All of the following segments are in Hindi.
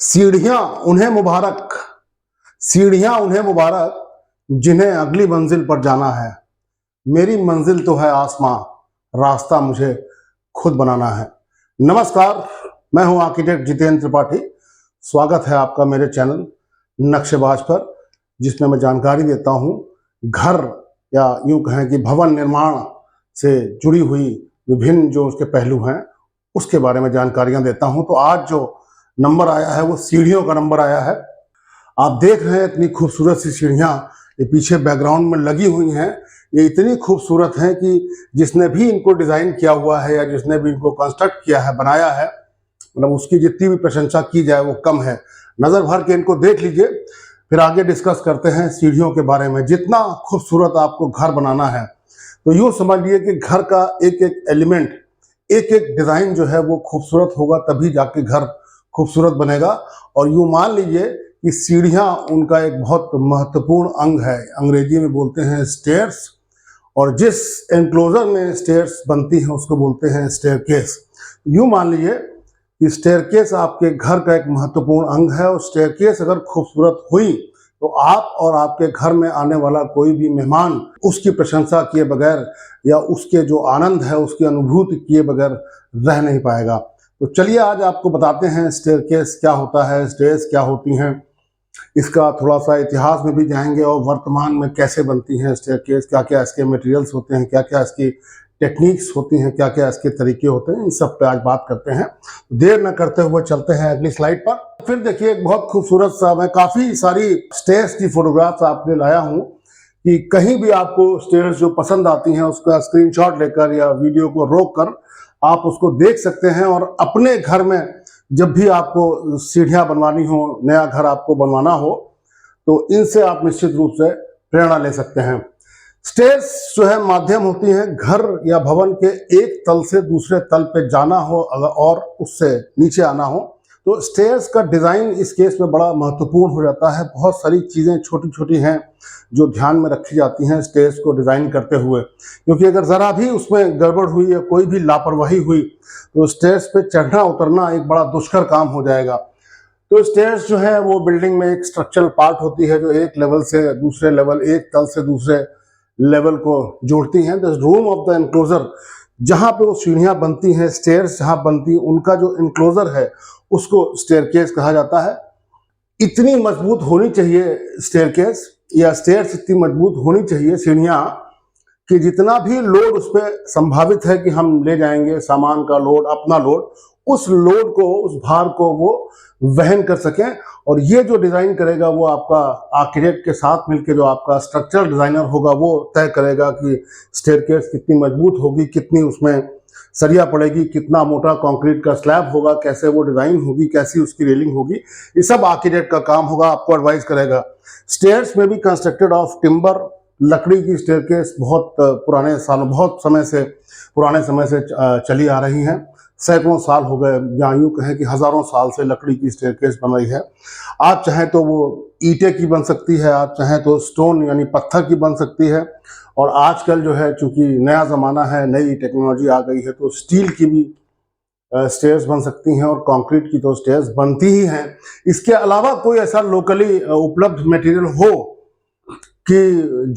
सीढ़ियां उन्हें मुबारक, सीढ़ियां उन्हें मुबारक जिन्हें अगली मंजिल पर जाना है। मेरी मंजिल तो है आसमां, रास्ता मुझे खुद बनाना है। नमस्कार, मैं हूं आर्किटेक्ट जितेंद्र त्रिपाठी। स्वागत है आपका मेरे चैनल नक्शेबाज पर, जिसमें मैं जानकारी देता हूं घर या यूं कहें कि भवन निर्माण से जुड़ी हुई विभिन्न जो उसके पहलू हैं उसके बारे में जानकारियां देता हूं। तो आज जो नंबर आया है वो सीढ़ियों का नंबर आया है। आप देख रहे हैं इतनी खूबसूरत सी सीढ़ियां ये पीछे बैकग्राउंड में लगी हुई हैं। ये इतनी खूबसूरत हैं कि जिसने भी इनको डिजाइन किया हुआ है या जिसने भी इनको कंस्ट्रक्ट किया है, बनाया है, मतलब उसकी जितनी भी प्रशंसा की जाए वो कम है। नजर भर के इनको देख लीजिए, फिर आगे डिस्कस करते हैं सीढ़ियों के बारे में। जितना खूबसूरत आपको घर बनाना है तो यूं समझिए कि घर का एक एक एलिमेंट, एक एक डिजाइन जो है वो खूबसूरत होगा, तभी जाके घर खूबसूरत बनेगा। और यूं मान लीजिए कि सीढ़ियां उनका एक बहुत महत्वपूर्ण अंग है। अंग्रेजी में बोलते हैं स्टेयर्स, और जिस एनक्लोजर में स्टेयर्स बनती हैं उसको बोलते हैं स्टेयरकेस। यूं मान लीजिए कि स्टेयरकेस आपके घर का एक महत्वपूर्ण अंग है, और स्टेयरकेस अगर खूबसूरत हुई तो आप और आपके घर में आने वाला कोई भी मेहमान उसकी प्रशंसा किए बगैर या उसके जो आनंद है उसकी अनुभूति किए बगैर रह नहीं पाएगा। तो चलिए आज आपको बताते हैं स्टेयरकेस क्या होता है, स्टेयर्स क्या होती हैं, इसका थोड़ा सा इतिहास में भी जाएंगे और वर्तमान में कैसे बनती हैं स्टेयरकेस, क्या क्या इसके मटेरियल्स होते हैं, क्या क्या इसकी टेक्निक्स होती हैं, क्या क्या इसके तरीके होते हैं, इन सब पे आज बात करते हैं। देर न करते हुए चलते हैं अगली स्लाइड पर। फिर देखिए एक बहुत खूबसूरत सा, मैं काफ़ी सारी स्टेयर्स की फोटोग्राफ्स आपके लाया हूँ कि कहीं भी आपको स्टेयर्स जो पसंद आती हैं उसका स्क्रीनशॉट लेकर या वीडियो को रोक कर आप उसको देख सकते हैं, और अपने घर में जब भी आपको सीढ़ियाँ बनवानी हो, नया घर आपको बनवाना हो, तो इनसे आप निश्चित रूप से प्रेरणा ले सकते हैं। स्टेयर्स जो है माध्यम होती हैं घर या भवन के एक तल से दूसरे तल पे जाना हो और उससे नीचे आना हो, तो स्टेयर्स का डिज़ाइन इस केस में बड़ा महत्वपूर्ण हो जाता है। बहुत सारी चीज़ें छोटी छोटी हैं जो ध्यान में रखी जाती हैं स्टेयर्स को डिज़ाइन करते हुए, क्योंकि अगर ज़रा भी उसमें गड़बड़ हुई या कोई भी लापरवाही हुई तो स्टेयर्स पे चढ़ना उतरना एक बड़ा दुष्कर काम हो जाएगा। तो स्टेयर्स जो है वो बिल्डिंग में एक स्ट्रक्चरल पार्ट होती है जो एक लेवल से दूसरे लेवल, एक तल से दूसरे लेवल को जोड़ती हैं। The room of the enclosure, जहाँ पे वो सीढ़ियाँ बनती हैं, स्टेयर्स जहाँ बनती, उनका जो एनक्लोजर है उसको स्टेयरकेस कहा जाता है। इतनी मजबूत होनी चाहिए स्टेयरकेस या स्टेयर्स इतनी मजबूत होनी चाहिए सीढ़ियाँ कि जितना भी लोड उस पर संभावित है कि हम ले जाएंगे, सामान का लोड, अपना लोड, उस लोड को, उस भार को वो वहन कर सकें। और ये जो डिज़ाइन करेगा वो आपका आर्किटेक्ट के साथ मिलकर जो आपका स्ट्रक्चरल डिज़ाइनर होगा वो तय करेगा कि स्टेयरकेस कितनी मजबूत होगी, कितनी उसमें सरिया पड़ेगी, कितना मोटा कंक्रीट का स्लैब होगा, कैसे वो डिज़ाइन होगी, कैसी उसकी रेलिंग होगी। ये सब आर्किटेक्ट का काम होगा, आपको एडवाइस करेगा। स्टेयर्स में भी कंस्ट्रक्टेड ऑफ टिम्बर, लकड़ी की स्टेयरकेस बहुत पुराने सालों, बहुत समय से, पुराने समय से चली आ रही हैं। सैकड़ों साल हो गए, या यूँ कहें कि हज़ारों साल से लकड़ी की स्टेयरकेस बन रही है। आप चाहें तो वो ईंटे की बन सकती है, आप चाहें तो स्टोन यानी पत्थर की बन सकती है, और आजकल जो है चूँकि नया ज़माना है, नई टेक्नोलॉजी आ गई है, तो स्टील की भी स्टेयर्स बन सकती हैं और कंक्रीट की तो स्टेयर्स बनती ही हैं। इसके अलावा कोई ऐसा लोकली उपलब्ध मटेरियल हो कि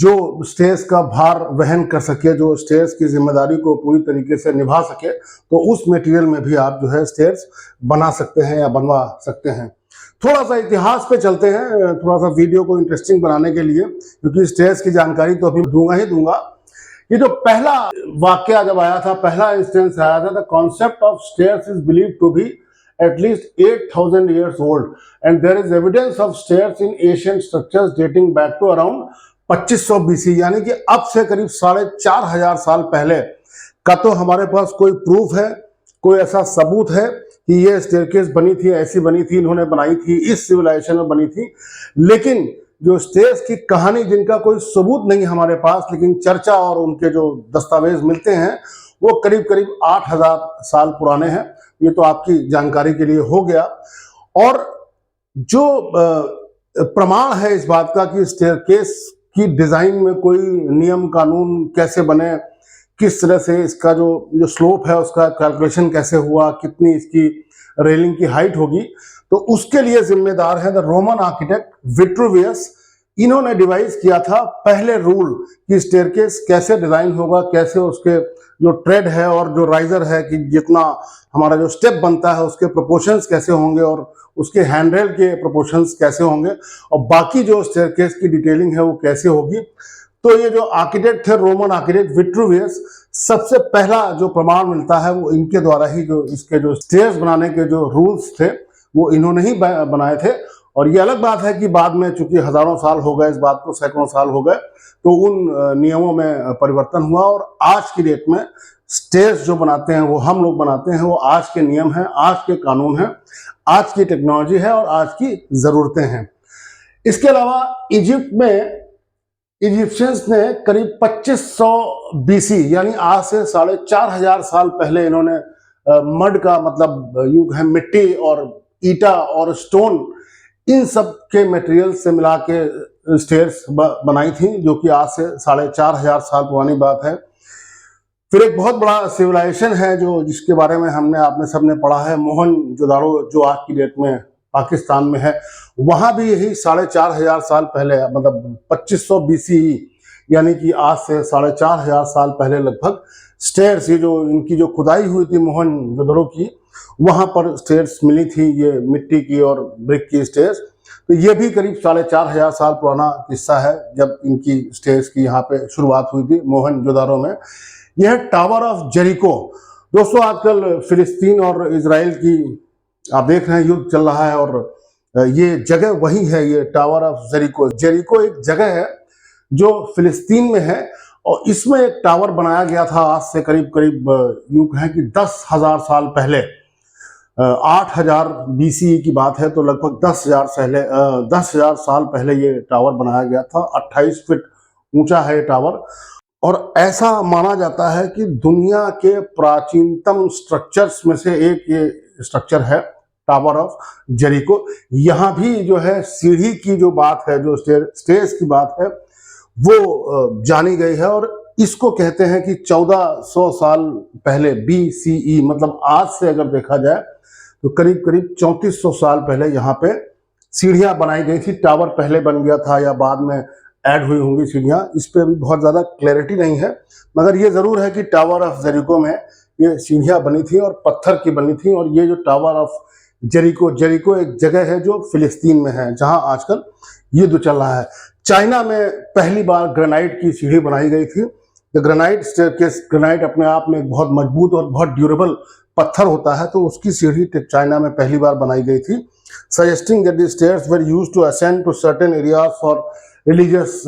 जो स्टेयर्स का भार वहन कर सके, जो स्टेयर्स की जिम्मेदारी को पूरी तरीके से निभा सके, तो उस मटेरियल में भी आप जो है स्टेयर्स बना सकते हैं या बनवा सकते हैं। थोड़ा सा इतिहास पे चलते हैं, थोड़ा सा वीडियो को इंटरेस्टिंग बनाने के लिए, क्योंकि स्टेयर्स की जानकारी तो अभी दूंगा ही दूंगा। ये जो पहला वाक्य जब आया था, पहला इंस्टेंस आया था, the concept of stairs is believed to be at least 8,000 years old, and there is evidence of stairs in ancient structures dating back to around 2500 BC, यानी कि अब से करीब 4,500 साल पहले का तो हमारे पास कोई प्रूफ है, कोई ऐसा सबूत है कि ये स्टेयरकेस बनी थी, ऐसी बनी थी, इन्होंने बनाई थी, इस सिविलाइजेशन में बनी थी। लेकिन जो स्टेयर्स की कहानी, जिनका कोई सबूत नहीं हमारे पास, लेकिन चर्चा और उनके जो दस्तावेज मिलते हैं वो करीब करीब 8,000 साल पुराने हैं। ये तो आपकी जानकारी के लिए हो गया। और जो प्रमाण है इस बात का कि स्टेयरकेस की डिजाइन में कोई नियम कानून कैसे बने, किस तरह से इसका जो स्लोप है उसका कैलकुलेशन कैसे हुआ, कितनी इसकी रेलिंग की हाइट होगी, तो उसके लिए जिम्मेदार है द रोमन आर्किटेक्ट विट्रूवियस। इन्होंने डिवाइस किया था पहले रूल कि स्टेयरकेस कैसे डिजाइन होगा, कैसे उसके जो ट्रेड है और जो राइजर है कि जितना हमारा जो स्टेप बनता है उसके प्रोपोर्शंस कैसे होंगे और उसके हैंडरेल के प्रोपोर्शंस कैसे होंगे और बाकी जो स्टेयरकेस की डिटेलिंग है वो कैसे होगी। तो ये जो आर्किटेक्ट थे रोमन आर्किटेक्ट विट्रूवियस, सबसे पहला जो प्रमाण मिलता है वो इनके द्वारा ही, जो इसके जो स्टेयर्स बनाने के जो रूल्स थे वो इन्होंने ही बनाए थे। और ये अलग बात है कि बाद में चूंकि हजारों साल हो गए, इस बात को सैकड़ों साल हो गए, तो उन नियमों में परिवर्तन हुआ और आज की डेट में स्टेयर्स जो बनाते हैं वो हम लोग बनाते हैं, वो आज के नियम हैं, आज के कानून हैं, आज की टेक्नोलॉजी है और आज की जरूरतें हैं। इसके अलावा इजिप्ट में इजिप्शियंस ने करीब 2500 बीसी यानी आज से 4500 साल पहले इन्होंने मड का मतलब युग है, मिट्टी और ईटा और स्टोन, इन सब के मटेरियल से मिला के स्टेयर्स बनाई थी, जो कि आज से 4500 साल पुरानी बात है। फिर एक बहुत बड़ा सिविलाइजेशन है जो जिसके बारे में हमने आपने सबने पढ़ा है, मोहनजोदाड़ो, जो आज की डेट में पाकिस्तान में है। वहां भी यही 4500 साल पहले, मतलब 2500 बीसीई यानी कि आज से 4500 साल पहले लगभग स्टेयर्स, ये जो इनकी जो खुदाई हुई थी मोहनजोदड़ो की, वहां पर स्टेयर्स मिली थी, ये मिट्टी की और ब्रिक की स्टेयर्स। तो ये भी करीब 4500 साल पुराना किस्सा है जब इनकी स्टेयर्स की यहाँ पे शुरुआत हुई थी मोहनजोदाड़ो में। यह टावर ऑफ जेरिको। दोस्तों, आजकल फिलिस्तीन और इजराइल की आप देख रहे हैं युद्ध चल रहा है और ये जगह वही है, ये टावर ऑफ जेरिको। जेरिको एक जगह है जो फिलिस्तीन में है और इसमें एक टावर बनाया गया था आज से करीब यूं कहें कि 10,000 साल पहले। 8000 बीसी की बात है, तो लगभग 10,000 साल पहले ये टावर बनाया गया था। 28 फीट ऊंचा है ये टावर और ऐसा माना जाता है कि दुनिया के प्राचीनतम स्ट्रक्चर्स में से एक ये स्ट्रक्चर है, टावर ऑफ जेरिको। यहाँ भी जो है सीढ़ी की जो बात है, जो स्टेयर्स की बात है, वो जानी गई है और इसको कहते हैं कि 1400 साल पहले BCE, मतलब आज से अगर देखा जाए तो करीब 3400 साल पहले यहाँ पे सीढ़ियां बनाई गई थी। टावर पहले बन गया था या बाद में ऐड हुई होंगी सीढ़ियां, इस पे अभी बहुत ज्यादा क्लैरिटी नहीं है, मगर ये जरूर है कि टावर ऑफ जेरिको में ये सीढ़ियां बनी थी और पत्थर की बनी थी। और ये जो टावर ऑफ जेरिको एक जगह है जो फिलिस्तीन में है, जहां आजकल युद्ध चल रहा है। चाइना में पहली बार ग्रेनाइट की सीढ़ी बनाई गई थी। द ग्रेनाइट स्टेयरकेस, ग्रेनाइट अपने आप में एक बहुत मजबूत और बहुत ड्यूरेबल पत्थर होता है, तो उसकी सीढ़ी चाइना में पहली बार बनाई गई थी। Suggesting that the stairs were used to ascend to certain areas for religious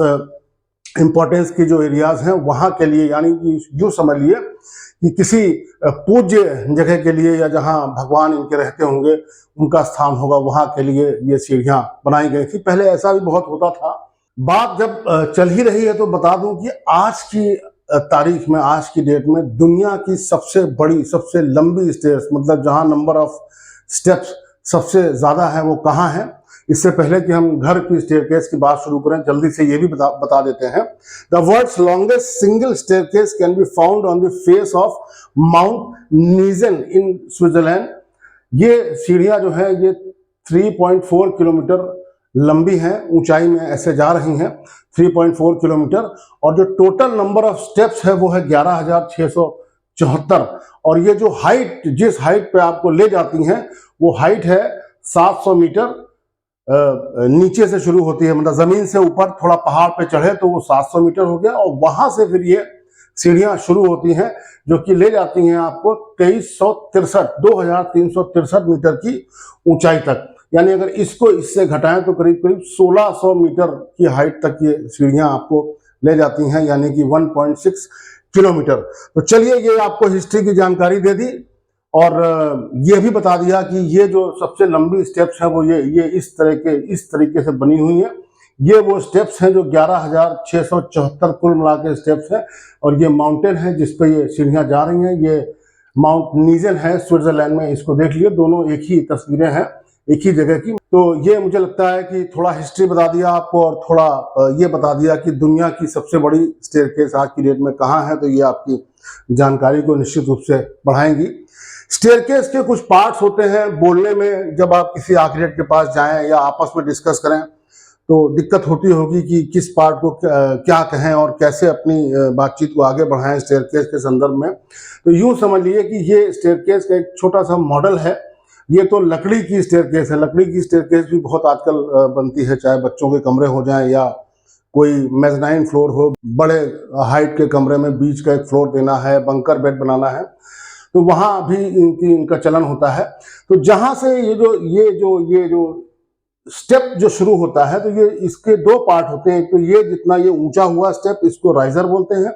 importance की जो एरियाज हैं वहां के लिए, यानी कि यूं समझ लिए कि किसी पूज्य जगह के लिए या जहां भगवान इनके रहते होंगे, उनका स्थान होगा, वहां के लिए ये सीढ़ियां बनाई गई थी। पहले ऐसा भी बहुत होता था। बात जब चल ही रही है तो बता दूं कि आज की तारीख में, आज की डेट में दुनिया की सबसे बड़ी, सबसे लंबी स्टेयर्स, मतलब जहां नंबर ऑफ स्टेप्स सबसे ज्यादा है, वो कहाँ है। इससे पहले कि हम घर की स्टेयरकेस की बात शुरू करें, जल्दी से ये भी बता देते हैं। The world's longest single staircase can be found on the face of Mount Niesen in Switzerland. ये सीढ़ियां जो है ये 3.4 किलोमीटर लंबी हैं, ऊंचाई में ऐसे जा रही हैं 3.4 किलोमीटर, और जो टोटल नंबर ऑफ स्टेप्स है वो है 11,674। और ये जो हाइट, जिस हाइट पे आपको ले जाती हैं, वो हाइट है 700 मीटर। नीचे से शुरू होती है, मतलब जमीन से ऊपर थोड़ा पहाड़ पे चढ़े तो वो 700 मीटर हो गया, और वहां से फिर ये सीढ़ियां शुरू होती हैं जो कि ले जाती हैं आपको 2363 मीटर की ऊंचाई तक। यानी अगर इसको इससे घटाएं तो करीब 1600 मीटर की हाइट तक ये सीढ़ियां आपको ले जाती हैं, यानी कि 1.6 किलोमीटर। तो चलिए, ये आपको हिस्ट्री की जानकारी दे दी और ये भी बता दिया कि ये जो सबसे लंबी स्टेप्स है वो ये इस तरीके से बनी हुई है। ये वो स्टेप्स हैं जो 11,674 कुल मिला के स्टेप्स हैं, और ये माउंटेन है जिस पे ये सीढ़ियां जा रही हैं। ये माउंट नीजन है स्विट्जरलैंड में, इसको देख लिए, दोनों एक ही तस्वीरें हैं, एक ही जगह की। तो ये मुझे लगता है कि थोड़ा हिस्ट्री बता दिया आपको और थोड़ा ये बता दिया कि दुनिया की सबसे बड़ी स्टेयरकेस आज की डेट में कहाँ है। तो ये आपकी जानकारी को निश्चित रूप से बढ़ाएंगी। स्टेयरकेस के कुछ पार्ट्स होते हैं, बोलने में जब आप किसी आर्किटेक्ट के पास जाएं या आपस में डिस्कस करें तो दिक्कत होती होगी कि किस पार्ट को क्या कहें और कैसे अपनी बातचीत को आगे बढ़ाएं स्टेयरकेस के संदर्भ में। तो यूं समझ लीजिए कि ये स्टेयरकेस का एक छोटा सा मॉडल है। ये तो लकड़ी की स्टेयरकेस है। लकड़ी की स्टेयरकेस भी बहुत आजकल बनती है, चाहे बच्चों के कमरे हो जाएं या कोई मेज़नाइन फ्लोर हो, बड़े हाइट के कमरे में बीच का एक फ्लोर देना है, बंकर बेड बनाना है, तो वहाँ भी इनका चलन होता है। तो जहाँ से ये जो स्टेप जो शुरू होता है, तो ये इसके दो पार्ट होते हैं। तो ये जितना ये ऊंचा हुआ स्टेप, इसको राइजर बोलते हैं,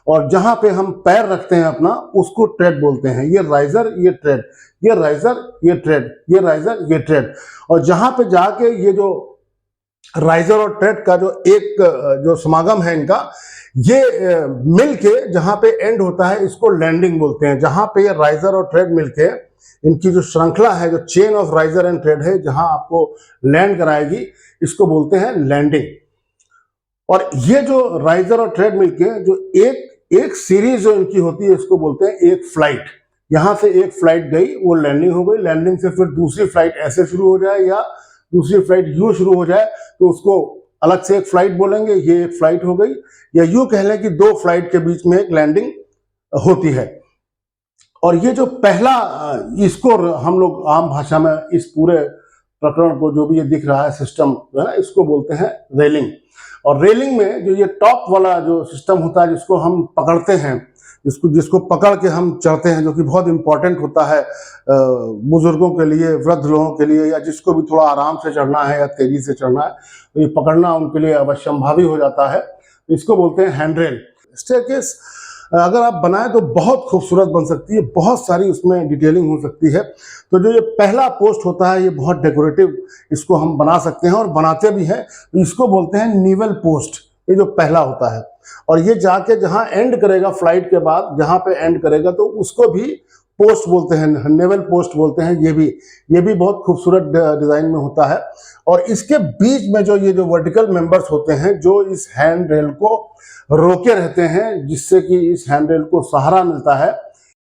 और जहां पे हम पैर रखते हैं अपना, उसको ट्रेड बोलते हैं। ये राइजर, ये ट्रेड, ये राइजर, ये ट्रेड, ये राइजर, ये ट्रेड। और जहां पे जाके ये जो राइजर और ट्रेड का जो समागम है इनका, ये मिल के जहां पे एंड होता है, इसको लैंडिंग बोलते हैं। जहां पे ये राइजर और ट्रेड मिलके इनकी जो श्रृंखला है, जो chain of riser and trade है, जहां आपको लैंड कराएगी, इसको बोलते हैं लैंडिंग। और ये जो राइजर और ट्रेड मिलके जो एक सीरीज जो इनकी होती है, इसको बोलते हैं एक फ्लाइट। यहां से एक फ्लाइट गई, वो लैंडिंग हो गई। लैंडिंग से फिर दूसरी फ्लाइट ऐसे शुरू हो जाए या दूसरी फ्लाइट यूं शुरू हो जाए, तो उसको अलग से एक फ्लाइट बोलेंगे। ये एक फ्लाइट हो गई, या यूं कह लें कि दो फ्लाइट के बीच में एक लैंडिंग होती है। और ये जो पहला, इसको हम लोग आम भाषा में इस पूरे प्रकरण को, जो भी ये दिख रहा है सिस्टम है ना, इसको बोलते हैं रेलिंग। और रेलिंग में जो ये टॉप वाला जो सिस्टम होता है, जिसको हम पकड़ते हैं, जिसको पकड़ के हम चढ़ते हैं, जो कि बहुत इंपॉर्टेंट होता है बुजुर्गों के लिए, वृद्ध लोगों के लिए, या जिसको भी थोड़ा आराम से चढ़ना है या तेजी से चढ़ना है, तो ये पकड़ना उनके लिए अवश्यंभावी हो जाता है। इसको बोलते हैं हैंड रेल। स्टेयरकेस अगर आप बनाएं तो बहुत खूबसूरत बन सकती है, बहुत सारी उसमें डिटेलिंग हो सकती है। तो जो ये पहला पोस्ट होता है, ये बहुत डेकोरेटिव, इसको हम बना सकते हैं और बनाते भी हैं। तो इसको बोलते हैं निवल पोस्ट, ये जो पहला होता है। और ये जाके जहां एंड करेगा फ्लाइट के बाद, जहां पे एंड करेगा, तो उसको भी पोस्ट बोलते हैं, नेवल पोस्ट बोलते हैं। ये भी बहुत खूबसूरत डिजाइन में होता है। और इसके बीच में ये जो वर्टिकल मेंबर्स होते हैं, जो इस हैंड रेल को रोके रहते हैं, जिससे कि इस हैंड रेल को सहारा मिलता है।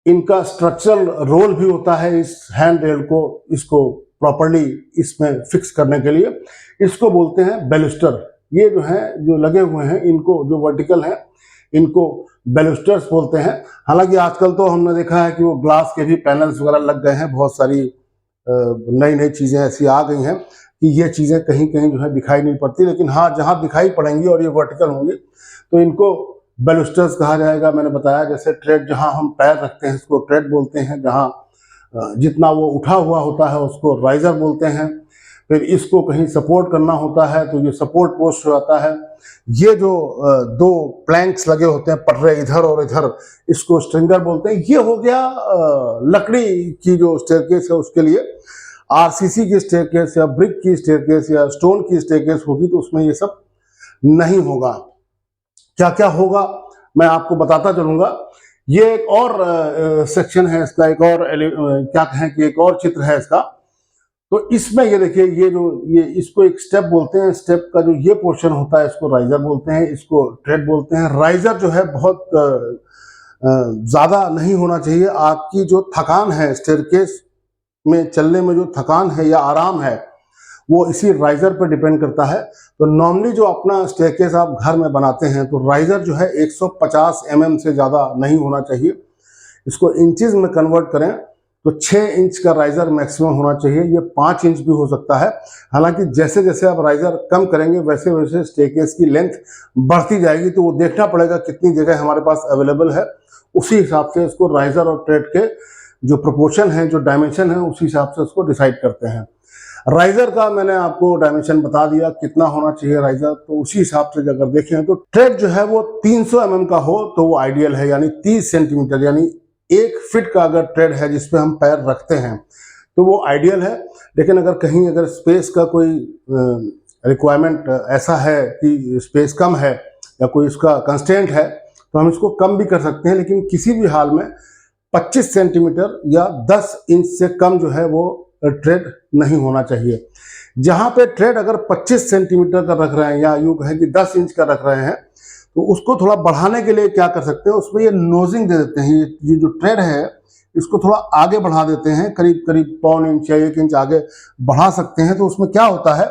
इनका स्ट्रक्चरल रोल भी होता है इस हैंड रेल को, इसको प्रॉपर्ली इसमें फिक्स करने के लिए। इसको बोलते हैं बैलुस्टर। ये जो है, जो लगे हुए हैं, इनको जो वर्टिकल हैं, इनको बैलुस्टर्स बोलते हैं। हालांकि आजकल तो हमने देखा है कि वो ग्लास के भी पैनल्स वगैरह लग गए हैं। बहुत सारी नई नई चीज़ें ऐसी आ गई हैं कि ये चीज़ें कहीं कहीं जो है दिखाई नहीं पड़ती, लेकिन हाँ, जहाँ दिखाई पड़ेंगी और ये वर्टिकल होंगी, तो इनको बैलुस्टर्स कहा जाएगा। मैंने बताया, जैसे ट्रेड, जहाँ हम पैर रखते हैं, इसको ट्रेड बोलते हैं। जहाँ जितना वो उठा हुआ होता है, उसको राइजर बोलते हैं। फिर इसको कहीं सपोर्ट करना होता है, तो ये सपोर्ट पोस्ट हो जाता है। ये जो दो प्लैंक्स लगे होते हैं, पटरे इधर और इधर, इसको स्ट्रिंगर बोलते हैं। ये हो गया लकड़ी की जो स्टेयरकेस है उसके लिए। आरसीसी की स्टेयरकेस या ब्रिक की स्टेयरकेस या स्टोन की स्टेयरकेस होगी, तो उसमें ये सब नहीं होगा। क्या क्या होगा मैं आपको बताता चलूंगा। ये एक और सेक्शन है इसका, एक और क्या कहें कि एक और चित्र है इसका। तो इसमें ये देखिए, ये इसको एक स्टेप बोलते हैं। स्टेप का जो ये पोर्शन होता है, इसको राइजर बोलते हैं, इसको ट्रेड बोलते हैं। राइजर जो है बहुत ज़्यादा नहीं होना चाहिए। आपकी जो थकान है स्टेयरकेस में चलने में, जो थकान है या आराम है, वो इसी राइजर पर डिपेंड करता है। तो नॉर्मली जो अपना स्टेयरकेस आप घर में बनाते हैं, तो राइजर जो है 150 mm से ज़्यादा नहीं होना चाहिए। इसको इंचेस में कन्वर्ट करें तो 6 इंच का राइजर मैक्सिमम होना चाहिए। ये 5 इंच भी हो सकता है। हालांकि जैसे जैसे आप राइजर कम करेंगे, वैसे वैसे स्टेयरकेस की लेंथ बढ़ती जाएगी। तो वो देखना पड़ेगा कितनी जगह हमारे पास अवेलेबल है, उसी हिसाब से इसको राइजर और ट्रेड के जो प्रोपोर्शन है, जो डायमेंशन है, उसी हिसाब से उसको डिसाइड करते हैं। राइजर का मैंने आपको डायमेंशन बता दिया, कितना होना चाहिए राइजर। तो उसी हिसाब से अगर देखें तो ट्रेड जो है वो 300 mm का हो तो वो आइडियल है, यानी 30 सेंटीमीटर, यानी 1 फीट का अगर ट्रेड है जिसपे हम पैर रखते हैं, तो वो आइडियल है। लेकिन अगर स्पेस का कोई रिक्वायरमेंट ऐसा है कि स्पेस कम है या कोई इसका कंस्टेंट है, तो हम इसको कम भी कर सकते हैं। लेकिन किसी भी हाल में 25 सेंटीमीटर या 10 इंच से कम जो है वो ट्रेड नहीं होना चाहिए। जहाँ पे ट्रेड अगर 25 सेंटीमीटर का रख रहे हैं, या यूँ कहें कि 10 इंच का रख रहे हैं, तो उसको थोड़ा बढ़ाने के लिए क्या कर सकते हैं, उसमें ये नोजिंग दे देते हैं। ये जो ट्रेड है इसको थोड़ा आगे बढ़ा देते हैं, करीब करीब पौन इंच या 1 इंच आगे बढ़ा सकते हैं। तो उसमें क्या होता है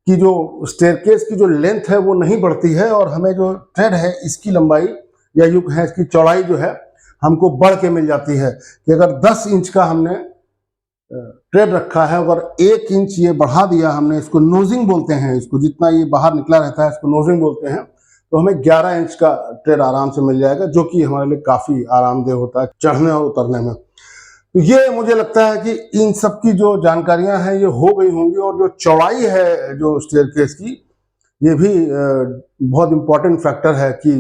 कि जो स्टेयरकेस की जो लेंथ है वो नहीं बढ़ती है, और हमें जो ट्रेड है इसकी लंबाई या यूं कहें इसकी चौड़ाई जो है हमको बढ़ के मिल जाती है। कि अगर 10 इंच का हमने ट्रेड रखा है, अगर 1 इंच ये बढ़ा दिया हमने, इसको नोजिंग बोलते हैं, इसको जितना ये बाहर निकला रहता है इसको नोजिंग बोलते हैं, तो हमें 11 इंच का ट्रेड आराम से मिल जाएगा, जो कि हमारे लिए काफ़ी आरामदेह होता है चढ़ने और उतरने में। तो ये मुझे लगता है कि इन सब की जो जानकारियां हैं ये हो गई होंगी। और जो चौड़ाई है जो स्टेयरकेस की, ये भी बहुत इम्पोर्टेंट फैक्टर है कि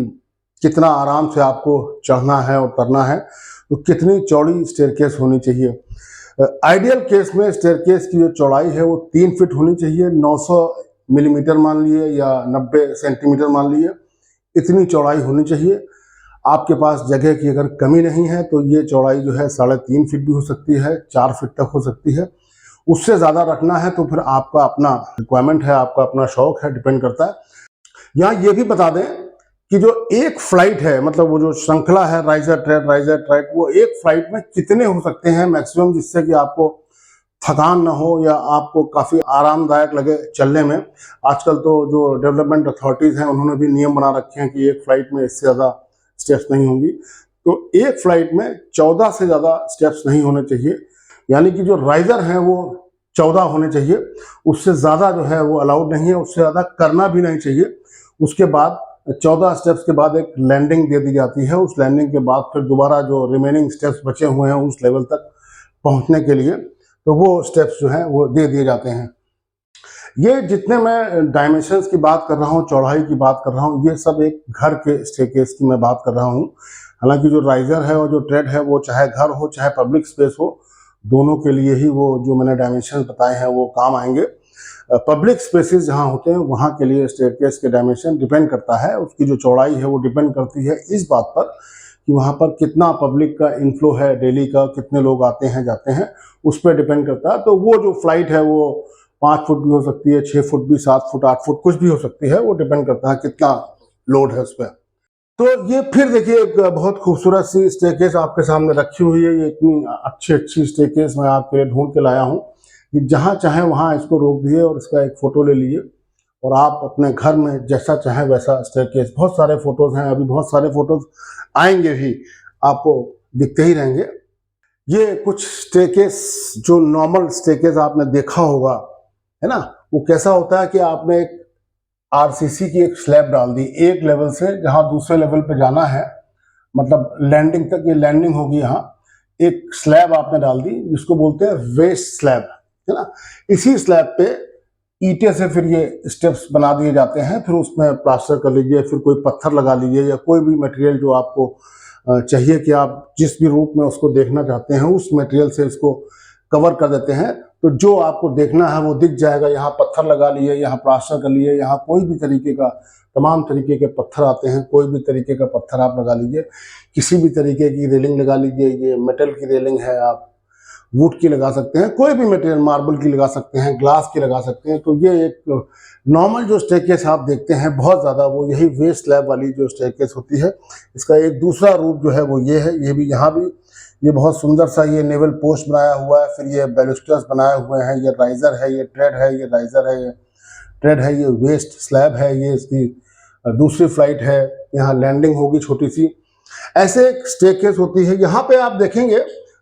कितना आराम से आपको चढ़ना है और उतरना है, तो कितनी चौड़ी स्टेयरकेस होनी चाहिए। आइडियल केस में स्टेयरकेस की जो चौड़ाई है वो 3 फीट होनी चाहिए, 900 मिलीमीटर मान लिए या 90 सेंटीमीटर मान लिए, इतनी चौड़ाई होनी चाहिए। आपके पास जगह की अगर कमी नहीं है तो ये चौड़ाई जो है 3.5 फीट भी हो सकती है, 4 फीट तक हो सकती है। उससे ज़्यादा रखना है तो फिर आपका अपना रिक्वायरमेंट है, आपका अपना शौक है, डिपेंड करता है। यहाँ ये भी बता दें कि जो एक फ्लाइट है, मतलब वो जो श्रृंखला है राइजर ट्रेड, वो एक फ्लाइट में कितने हो सकते हैं मैक्सिमम, जिससे कि आपको थकान ना हो या आपको काफ़ी आरामदायक लगे चलने में। आजकल तो जो डेवलपमेंट अथॉरिटीज़ हैं उन्होंने भी नियम बना रखे हैं कि एक फ्लाइट में इससे ज़्यादा स्टेप्स नहीं होंगी। तो एक फ्लाइट में 14 से ज़्यादा स्टेप्स नहीं होने चाहिए, यानी कि जो राइजर हैं वो 14 होने चाहिए, उससे ज़्यादा जो है वो अलाउड नहीं है, उससे ज़्यादा करना भी नहीं चाहिए। उसके बाद 14 स्टेप्स के बाद एक लैंडिंग दे दी जाती है, उस लैंडिंग के बाद फिर दोबारा जो रिमेनिंग स्टेप्स बचे हुए हैं उस लेवल तक पहुंचने के लिए, तो वो स्टेप्स जो हैं वो दे दिए जाते हैं। ये जितने मैं डायमेंशंस की बात कर रहा हूँ, चौड़ाई की बात कर रहा हूँ, ये सब एक घर के स्टेयरकेस की मैं बात कर रहा हूँ। हालांकि जो राइजर है और जो ट्रेड है वो चाहे घर हो चाहे पब्लिक स्पेस हो, दोनों के लिए ही वो जो मैंने डायमेंशन बताए हैं वो काम आएंगे। पब्लिक स्पेसेस जहाँ होते हैं वहाँ के लिए स्टेयरकेस के डायमेंशन डिपेंड करता है, उसकी जो चौड़ाई है वो डिपेंड करती है इस बात पर कि वहाँ पर कितना पब्लिक का इनफ्लो है डेली का, कितने लोग आते हैं जाते हैं, उस पर डिपेंड करता है। तो वो जो फ्लाइट है वो 5 फुट भी हो सकती है, 6 फुट भी, 7 फुट, 8 फुट, कुछ भी हो सकती है, वो डिपेंड करता है कितना लोड है उस पर। तो ये फिर देखिए एक बहुत खूबसूरत सी स्टेयरकेस आपके सामने रखी हुई है। ये इतनी अच्छी स्टेयरकेस मैं आपके लिए ढूंढ के लाया हूँ कि जहाँ चाहे वहाँ इसको रोक दिए और इसका एक फ़ोटो ले लीजिए और आप अपने घर में जैसा चाहें वैसा स्टेयरकेस। बहुत सारे फ़ोटोज़ हैं, अभी बहुत सारे फ़ोटोज़ आएंगे भी, आपको दिखते ही रहेंगे। ये कुछ स्टेयरकेस जो नॉर्मल स्टेयरकेस आपने देखा होगा, है ना, वो कैसा होता है कि आपने एक आरसीसी की एक स्लैब डाल दी एक लेवल से, जहां दूसरे लेवल पे जाना है, मतलब लैंडिंग तक, ये लैंडिंग होगी, यहाँ एक स्लैब आपने डाल दी जिसको बोलते हैं वेस्ट स्लैब, है ना। इसी स्लैब पे ईंटें से फिर ये स्टेप्स बना दिए जाते हैं, फिर उसमें प्लास्टर कर लीजिए, फिर कोई पत्थर लगा लीजिए या कोई भी मटेरियल जो आपको चाहिए कि आप जिस भी रूप में उसको देखना चाहते हैं उस मटेरियल से इसको कवर कर देते हैं। तो जो आपको देखना है वो दिख जाएगा। यहाँ पत्थर लगा लिए, यहाँ प्लास्टर कर लिए, यहाँ कोई भी तरीके का, तमाम तरीके के पत्थर आते हैं, कोई भी तरीके का पत्थर आप लगा लीजिए, किसी भी तरीके की रेलिंग लगा लीजिए। ये मेटल की रेलिंग है, आप वुड की लगा सकते हैं, कोई भी मटेरियल, मार्बल की लगा सकते हैं, ग्लास की लगा सकते हैं। तो ये एक नॉर्मल जो स्टेयरकेस आप देखते हैं बहुत ज़्यादा, वो यही वेस्ट स्लैब वाली जो स्टेयरकेस होती है। इसका एक दूसरा रूप जो है वो ये है। ये भी, यहाँ भी ये बहुत सुंदर सा ये नेवल पोस्ट बनाया हुआ है, फिर ये बैलुस्टर्स बनाए हुए हैं, ये राइजर है, ये ट्रेड है, ये राइजर है, ये ट्रेड है, ये वेस्ट स्लैब है, ये इसकी दूसरी फ्लाइट है, यहाँ लैंडिंग होगी छोटी सी। ऐसे एक स्टेयरकेस होती है। यहाँ पे आप देखेंगे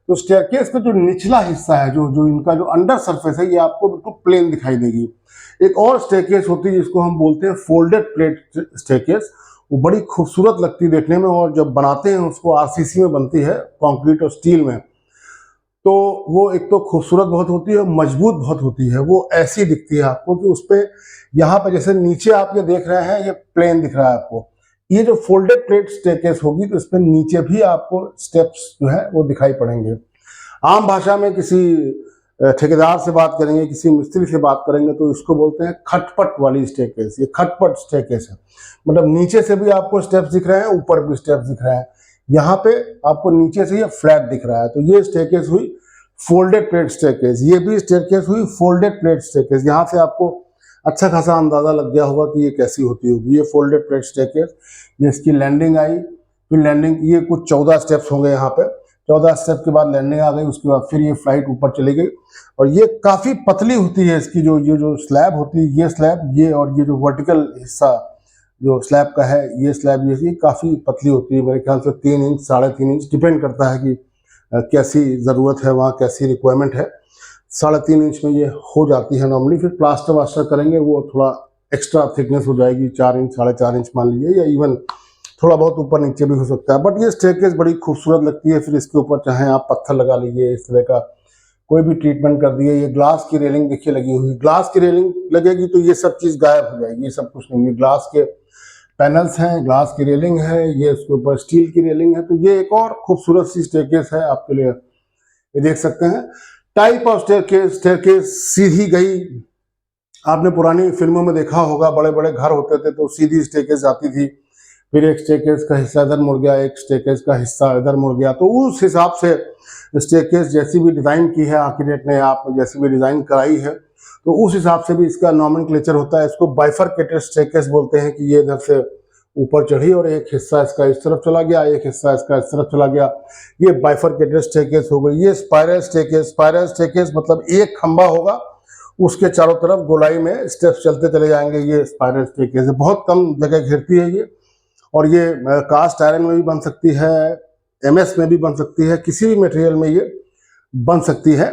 तो स्टेयरकेस का जो निचला हिस्सा है, जो इनका जो अंडर सरफेस है, ये आपको बिल्कुल प्लेन दिखाई देगी। एक और स्टेयरकेस होती है जिसको हम बोलते हैं फोल्डेड प्लेट स्टेयरकेस। वो बड़ी खूबसूरत लगती है देखने में, और जब बनाते हैं उसको आरसीसी में बनती है, कंक्रीट और स्टील में, तो वो एक तो खूबसूरत बहुत होती है, मजबूत बहुत होती है। वो ऐसी दिखती है आपको कि उस पर यहाँ पर जैसे नीचे आप ये देख रहे हैं, ये प्लेन दिख रहा है आपको। ये जो फोल्डेड प्लेट स्टेयरकेस होगी तो इस पर नीचे भी आपको स्टेप्स जो है वो दिखाई पड़ेंगे। आम भाषा में किसी ठेकेदार से बात करेंगे, किसी मिस्त्री से बात करेंगे तो इसको बोलते हैं खटपट वाली स्टेयरकेस। ये खटपट स्टेयरकेस है, मतलब नीचे से भी आपको स्टेप्स दिख रहे हैं, ऊपर भी स्टेप्स दिख रहे हैं। यहाँ पे आपको नीचे से ये फ्लैट दिख रहा है। तो ये स्टेयरकेस हुई फोल्डेड प्लेट स्टेयरकेस। ये भी स्टेयरकेस हुई फोल्डेड प्लेट स्टेयरकेस। यहाँ से आपको अच्छा खासा अंदाज़ा लग गया होगा कि ये कैसी होती होगी। ये फोल्डेड प्लेट स्टेयरकेस, ये इसकी लैंडिंग आई, फिर लैंडिंग ये कुछ 14 स्टेप्स होंगे यहाँ पे। 14 स्टेप के बाद लैंडिंग आ गई, उसके बाद फिर ये फ्लाइट ऊपर चली गई। और ये काफ़ी पतली होती है इसकी ये जो स्लैब होती है, ये स्लैब, ये और ये जो वर्टिकल हिस्सा जो स्लैब का है, ये स्लैब ये काफ़ी पतली होती है। मेरे ख्याल से 3 इंच 3.5 इंच, डिपेंड करता है कि कैसी ज़रूरत है वहाँ, कैसी रिक्वायरमेंट है। 3.5 इंच में ये हो जाती है नॉर्मली। फिर प्लास्टर वास्टर करेंगे वो थोड़ा एक्स्ट्रा थिकनेस हो जाएगी, 4 इंच 4.5 इंच मान लीजिए, या इवन थोड़ा बहुत ऊपर नीचे भी हो सकता है। बट ये स्टेयरकेस बड़ी खूबसूरत लगती है। फिर इसके ऊपर चाहे आप पत्थर लगा लीजिए, इस तरह का कोई भी ट्रीटमेंट कर दिए। ये ग्लास की रेलिंग देखिए लगी हुई, ग्लास की रेलिंग लगेगी तो ये सब चीज़ गायब हो जाएगी, ये सब कुछ नहीं है। ग्लास के पैनल्स हैं, ग्लास की रेलिंग है, ये इसके ऊपर स्टील की रेलिंग है। तो ये एक और खूबसूरत सी स्टेयरकेस है आपके लिए, ये देख सकते हैं। टाइप ऑफ स्टेयरकेस सीधी गई। आपने पुरानी फिल्मों में देखा होगा, बड़े बड़े घर होते थे तो सीधी स्टेयरकेस जाती थी, फिर एक स्टेयरकेस का हिस्सा इधर मुड़ गया, एक स्टेयरकेस का हिस्सा इधर मुड़ गया। तो उस हिसाब से स्टेयरकेस जैसी भी डिज़ाइन की है आर्किटेक्ट ने, आप जैसी भी डिज़ाइन कराई है, तो उस हिसाब से भी इसका नॉमेनक्लेचर होता है। इसको बाइफरकेटेड स्टेयरकेस बोलते हैं कि ये इधर से ऊपर चढ़ी और एक हिस्सा इसका इस तरफ चला गया, एक हिस्सा इसका इस तरफ चला गया, ये बाइफरकेटेड स्टेयरकेस हो गई। ये स्पाइरल स्टेयरकेस मतलब एक खंबा होगा, उसके चारों तरफ गोलाई में स्टेप्स चलते चले जाएंगे, ये स्पाइरल स्टेयरकेस है। बहुत कम जगह घेरती है ये, और ये कास्ट आयरन में भी बन सकती है, एमएस में भी बन सकती है, किसी भी मटेरियल में ये बन सकती है।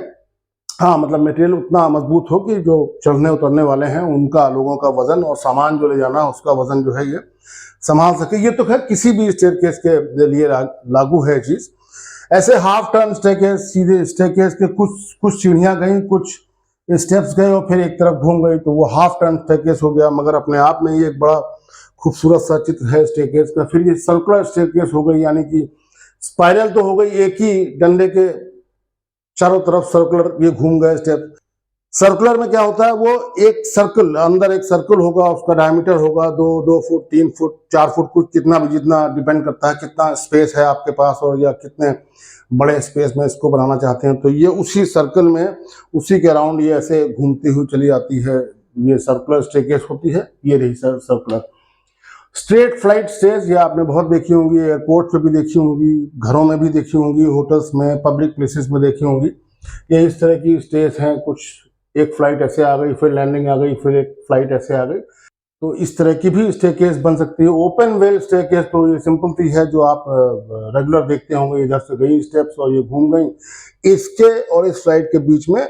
हाँ, मतलब मटेरियल उतना मजबूत हो कि जो चढ़ने उतरने वाले हैं उनका, लोगों का वजन और सामान जो ले जाना है उसका वजन जो है ये संभाल सके। ये तो खैर किसी भी स्टेयरकेस के लिए लागू है चीज। ऐसे हाफ टर्न स्टेयरकेस, सीधे स्टेयरकेस के कुछ सीढ़ियां गई, कुछ स्टेप्स गए और फिर एक तरफ घूम गई, तो वो हाफ टर्न स्टेयरकेस हो गया। मगर अपने आप में ये एक बड़ा खूबसूरत सा चित्र है स्टेयरकेस का। फिर ये सर्कुलर स्टेयरकेस हो गई, यानी कि स्पाइरल तो हो गई, एक ही डंडे के चारों तरफ सर्कुलर ये घूम गए स्टेप। सर्कुलर में क्या होता है, वो एक सर्कल, अंदर एक सर्कल होगा, उसका डायमीटर होगा 2 फुट 3 फुट 4 फुट, कुछ कितना भी, जितना डिपेंड करता है कितना स्पेस है आपके पास और या कितने बड़े स्पेस में इसको बनाना चाहते हैं। तो ये उसी सर्कल में, उसी के अराउंड ये ऐसे घूमती हुई चली जाती है, ये सर्कुलर स्टेयरकेस होती है। ये रही सर्कुलर। स्ट्रेट फ्लाइट स्टेज, ये आपने बहुत देखी होंगी, एयरपोर्ट पे भी देखी होंगी, घरों में भी देखी होंगी, होटल्स में, पब्लिक प्लेसेस में देखी होंगी। ये इस तरह की स्टेज हैं। कुछ एक फ्लाइट ऐसे आ गई, फिर लैंडिंग आ गई, फिर एक फ्लाइट ऐसे आ गई। तो इस तरह की भी स्टेयरकेस बन सकती है। ओपन वेल स्टेयरकेस तो ये सिंपल सी है, जो आप रेगुलर देखते होंगे, इधर से गई स्टेप्स और ये घूम गई। इसके और इस फ्लाइट के बीच में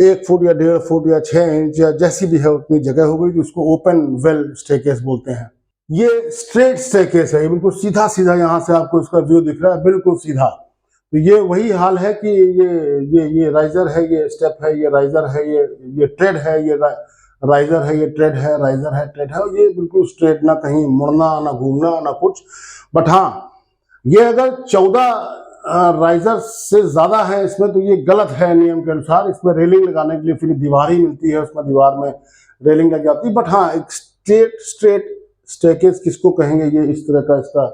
1 फुट या 1.5 फुट या 6 इंच या जैसी भी है उतनी जगह हो गई, जिसको ओपन वेल स्टेयरकेस बोलते हैं। ये स्ट्रेट स्टेयरकेस है, ये बिल्कुल सीधा सीधा, यहाँ से आपको इसका व्यू दिख रहा है, बिल्कुल सीधा। तो ये वही हाल है कि ये राइजर है, ये स्टेप है, ये राइजर है, ये ट्रेड है, ये राइजर है, ये ट्रेड है, राइजर है, ट्रेड है। और ये बिल्कुल स्ट्रेट, ना कहीं मुड़ना, ना घूमना, ना कुछ। बट हाँ, ये अगर 14 राइजर से ज्यादा है इसमें तो ये गलत है नियम के अनुसार। इसमें रेलिंग लगाने के लिए फिर दीवार ही मिलती है, उसमें दीवार में रेलिंग लग जाती है। बट हाँ, एक स्ट्रेट स्टेयरकेस किसको कहेंगे, ये इस तरह का इसका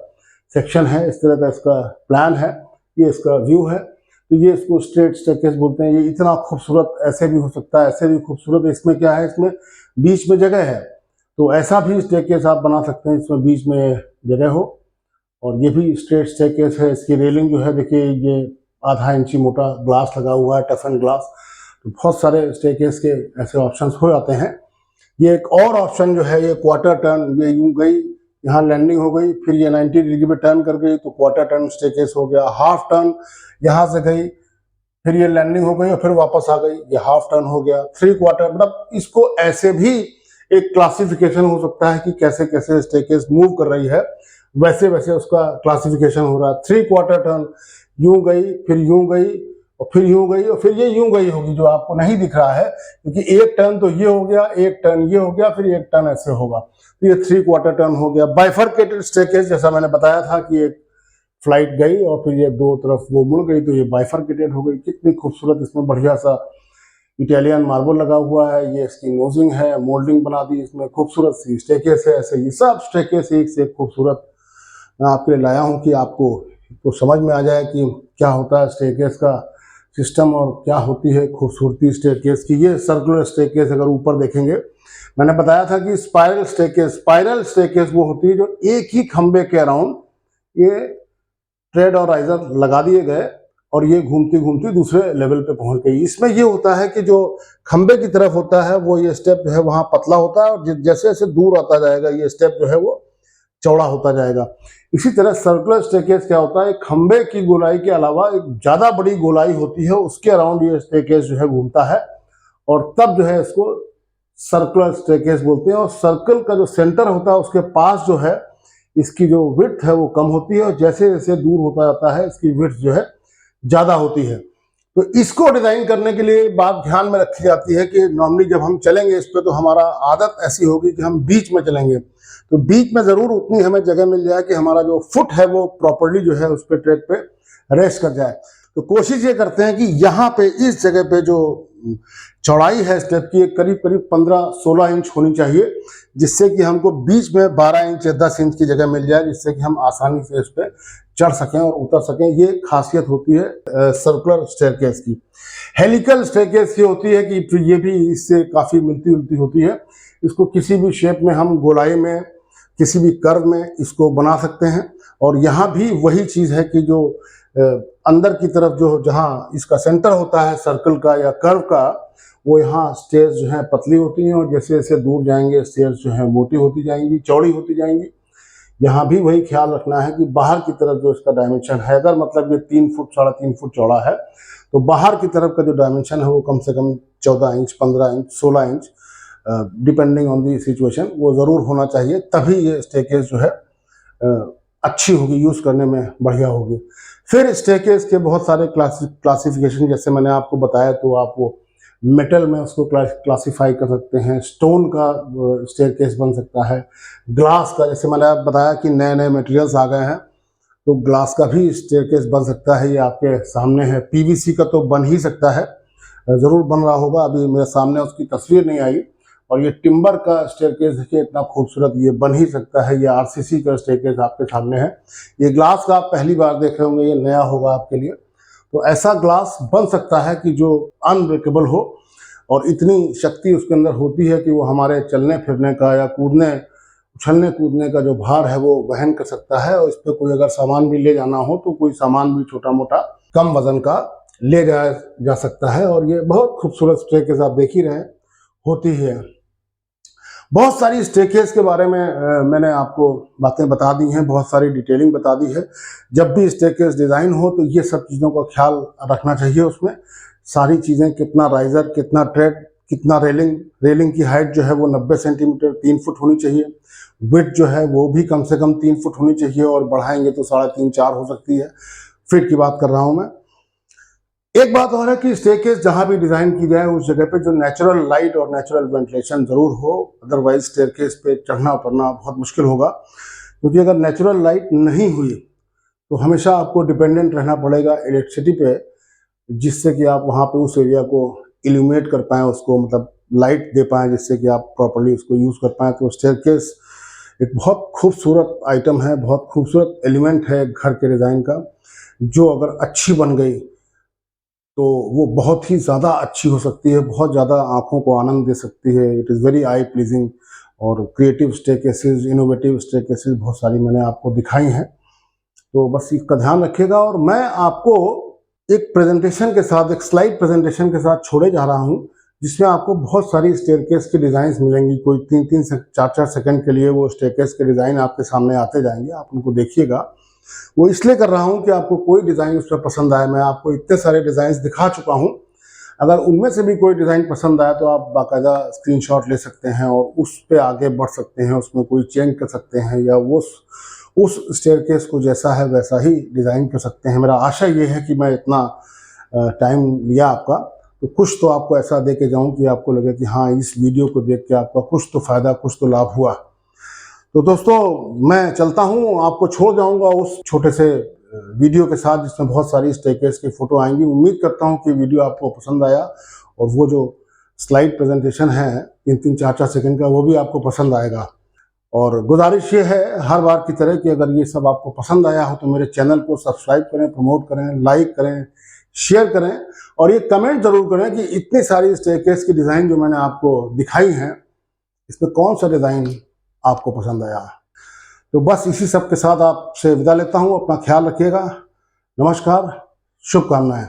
सेक्शन है, इस तरह का इसका प्लान है, ये इसका व्यू है। तो ये इसको स्ट्रेट स्टेयरकेस बोलते हैं। ये इतना खूबसूरत ऐसे भी हो सकता है, ऐसे भी खूबसूरत। इसमें क्या है, इसमें बीच में जगह है, तो ऐसा भी स्टेयरकेस आप बना सकते हैं, इसमें बीच में जगह हो। और ये भी स्ट्रेट स्टेयरकेस है। इसकी रेलिंग जो है देखिए, ये आधा इंची मोटा ग्लास लगा हुआ है, टफन ग्लास। तो बहुत सारे स्टेयरकेस के ऐसे ऑप्शंस हो जाते हैं। ये एक और ऑप्शन जो है, ये क्वार्टर टर्न, ये यूं गई, यहाँ लैंडिंग हो गई, फिर ये 90 डिग्री पे टर्न कर गई, तो क्वार्टर टर्न स्टेयरकेस हो गया। हाफ टर्न, यहाँ से गई, फिर ये लैंडिंग हो गई और फिर वापस आ गई, ये हाफ टर्न हो गया। 3 क्वार्टर, मतलब इसको ऐसे भी एक क्लासिफिकेशन हो सकता है कि कैसे कैसे स्टेयरकेस मूव कर रही है, वैसे वैसे उसका क्लासिफिकेशन हो रहा है। 3 क्वार्टर टर्न, यूं गई, फिर यूं गई, और फिर यूं गई, और फिर ये यूं गई होगी, जो आपको नहीं दिख रहा है, क्योंकि एक टर्न तो ये हो गया, एक टर्न ये हो गया, फिर एक टर्न ऐसे होगा। तो ये 3 क्वार्टर टर्न हो गया। बाइफरकेटेड स्टेयरकेस, जैसा मैंने बताया था कि एक फ्लाइट गई और फिर ये दो तरफ वो मुड़ गई, तो ये बाइफरकेटेड हो गई। कितनी खूबसूरत, इसमें बढ़िया सा इटालियन मार्बल लगा हुआ है, ये इसकी नोजिंग है, मोल्डिंग बना दी इसमें, खूबसूरत सी स्टेयरकेस है। ऐसे ये सब स्टेयरकेस एक से एक खूबसूरत मैं आपके लिए लाया हूँ कि आपको तो समझ में आ जाए कि क्या होता है स्टेयरकेस का सिस्टम और क्या होती है खूबसूरती स्टेयरकेस की। ये सर्कुलर स्टेयरकेस अगर ऊपर देखेंगे, मैंने बताया था कि स्पाइरल स्टेयरकेस वो होती है जो एक ही खंबे के अराउंड ये ट्रेड और राइजर लगा दिए गए और ये घूमती घूमती दूसरे लेवल पे पहुंच गई। इसमें ये होता है कि जो खंबे की तरफ होता है वो ये स्टेप जो है वहां पतला होता है और जैसे जैसे दूर आता जाएगा ये स्टेप जो है वो चौड़ा होता जाएगा। इसी तरह सर्कुलर स्टेयरकेस क्या होता है, एक खंबे की गोलाई के अलावा एक ज्यादा बड़ी गोलाई होती है, उसके अराउंड ये स्टेयरकेस जो है घूमता है और तब जो है इसको सर्कुलर स्टेयरकेस बोलते हैं। और सर्कल का जो सेंटर होता है उसके पास जो है इसकी जो विड्थ है वो कम होती है और जैसे जैसे दूर होता जाता है इसकी विड्थ जो है ज्यादा होती है। तो इसको डिजाइन करने के लिए बात ध्यान में रखी जाती है कि नॉर्मली जब हम चलेंगे इस पे तो हमारा आदत ऐसी होगी कि हम बीच में चलेंगे, तो बीच में जरूर उतनी हमें जगह मिल जाए कि हमारा जो फुट है वो प्रॉपर्ली जो है उस पे ट्रैक पे रेस्ट कर जाए। तो कोशिश ये करते हैं कि यहाँ पे इस जगह पे जो चौड़ाई है स्टेप की करीब करीब 15-16 इंच होनी चाहिए, जिससे कि हमको बीच में 12 इंच या 10 इंच की जगह मिल जाए, जिससे कि हम आसानी से इस पे चढ़ सकें और उतर सकें। ये खासियत होती है सर्कुलर स्टेयरकेस की। हेलिकल स्टेयरकेस ये होती है कि ये भी इससे काफी मिलती जुलती होती है। इसको किसी भी शेप में हम गोलाई में किसी भी कर्व में इसको बना सकते हैं और यहाँ भी वही चीज है कि जो अंदर की तरफ जो जहाँ इसका सेंटर होता है सर्कल का या कर्व का, वो यहाँ स्टेयर्स जो है पतली होती हैं और जैसे जैसे दूर जाएंगे स्टेयर्स जो है मोटी होती जाएंगी, चौड़ी होती जाएंगी। यहाँ भी वही ख्याल रखना है कि बाहर की तरफ जो इसका डायमेंशन है, अगर मतलब ये 3 फुट 3.5 फुट चौड़ा है तो बाहर की तरफ का जो डायमेंशन है वो कम से कम 14 inch, 15 inch, 16 inch depending on the situation वो ज़रूर होना चाहिए, तभी ये स्टेयरकेस जो है अच्छी होगी, यूज़ करने में बढ़िया होगी। फिर स्टेयरकेस के बहुत सारे क्लासिफिकेशन जैसे मैंने आपको बताया, तो आप वो मेटल में उसको क्लासिफाई कर सकते हैं, स्टोन का स्टेयरकेस बन सकता है, ग्लास का, जैसे मैंने आप बताया कि नए नए मटेरियल्स आ गए हैं तो ग्लास का भी स्टेयरकेस बन सकता है। ये आपके सामने है। पीवीसी का तो बन ही सकता है, ज़रूर बन रहा होगा, अभी मेरे सामने उसकी तस्वीर नहीं आई। और ये टिम्बर का स्टेयरकेस देखिए इतना खूबसूरत, ये बन ही सकता है। ये आरसीसी का स्टेयरकेस आपके सामने है। ये ग्लास का आप पहली बार देख रहे होंगे, ये नया होगा आपके लिए। तो ऐसा ग्लास बन सकता है कि जो अनब्रेकेबल हो और इतनी शक्ति उसके अंदर होती है कि वो हमारे चलने फिरने का या उछलने कूदने का जो भार है वो वहन कर सकता है। और इस पर कोई अगर सामान भी ले जाना हो तो कोई सामान भी छोटा मोटा कम वजन का ले जाया जा सकता है। और ये बहुत खूबसूरत स्टेयरकेस आप देख ही रहे हैं, होती है। बहुत सारी स्टेयरकेस के बारे में मैंने आपको बातें बता दी हैं, बहुत सारी डिटेलिंग बता दी है। जब भी स्टेयरकेस डिज़ाइन हो तो ये सब चीज़ों का ख्याल रखना चाहिए। उसमें सारी चीज़ें, कितना राइजर, कितना ट्रेड, कितना रेलिंग की हाइट जो है वो 90 सेंटीमीटर 3 फुट होनी चाहिए। विड्थ जो है वो भी कम से कम 3 फुट होनी चाहिए और बढ़ाएंगे तो 3.5-4 हो सकती है। फीट की बात कर रहा हूँ मैं। एक बात और है कि स्टेयरकेस जहां भी डिजाइन की जाए उस जगह पे जो नेचुरल लाइट और नेचुरल वेंटिलेशन जरूर हो, अदरवाइज स्टेयरकेस पे चढ़ना उतरना बहुत मुश्किल होगा। क्योंकि अगर नेचुरल लाइट नहीं हुई तो हमेशा आपको डिपेंडेंट रहना पड़ेगा इलेक्ट्रिसिटी पे, जिससे कि आप वहां पे उस एरिया को इल्यूमिनेट कर पाएँ, उसको मतलब लाइट दे पाएँ, जिससे कि आप प्रॉपर्ली उसको यूज कर पाएँ। तो स्टेयरकेस एक बहुत खूबसूरत आइटम है, बहुत खूबसूरत एलिमेंट है घर के डिजाइन का, जो अगर अच्छी बन गई तो वो बहुत ही ज़्यादा अच्छी हो सकती है, बहुत ज़्यादा आँखों को आनंद दे सकती है। It is very I pleasing. और क्रिएटिव स्टेयरकेसेस, इनोवेटिव स्टेयरकेसेस बहुत सारी मैंने आपको दिखाई हैं, तो बस इसका ध्यान रखिएगा। और मैं आपको एक प्रेजेंटेशन के साथ, एक स्लाइड प्रेजेंटेशन के साथ छोड़े जा रहा हूँ, जिसमें आपको बहुत सारी स्टेयरकेस की डिज़ाइंस मिलेंगी। कोई 3-3 से 4-4 सेकंड के लिए वो स्टेयरकेस के डिज़ाइन आपके सामने आते जाएंगे, आप उनको देखिएगा। वो इसलिए कर रहा हूं कि आपको कोई डिज़ाइन उस पर पसंद आए। मैं आपको इतने सारे डिज़ाइंस दिखा चुका हूं, अगर उनमें से भी कोई डिज़ाइन पसंद आए तो आप बाकायदा स्क्रीनशॉट ले सकते हैं और उस पे आगे बढ़ सकते हैं, उसमें कोई चेंज कर सकते हैं या उस स्टेयरकेस को जैसा है वैसा ही डिज़ाइन कर सकते हैं। मेरा आशा ये है कि मैं इतना टाइम लिया आपका, तो कुछ तो आपको ऐसा दे के जाऊँ कि आपको लगे कि हाँ, इस वीडियो को देख के आपका कुछ तो फ़ायदा, कुछ तो लाभ हुआ। तो दोस्तों मैं चलता हूँ, आपको छोड़ जाऊँगा उस छोटे से वीडियो के साथ जिसमें बहुत सारी स्टेयरकेस की फ़ोटो आएंगी। उम्मीद करता हूँ कि वीडियो आपको पसंद आया और वो जो स्लाइड प्रेजेंटेशन है 3-3, 4-4 सेकंड का, वो भी आपको पसंद आएगा। और गुजारिश ये है हर बार की तरह कि अगर ये सब आपको पसंद आया हो तो मेरे चैनल को सब्सक्राइब करें, प्रमोट करें, लाइक करें, शेयर करें और ये कमेंट जरूर करें कि इतनी सारी स्टेयरकेस की डिज़ाइन जो मैंने आपको दिखाई हैं, इसमें कौन सा डिज़ाइन आपको पसंद आया। तो बस इसी सब के साथ आपसे विदा लेता हूँ। अपना ख्याल रखिएगा। नमस्कार, शुभकामनाएं।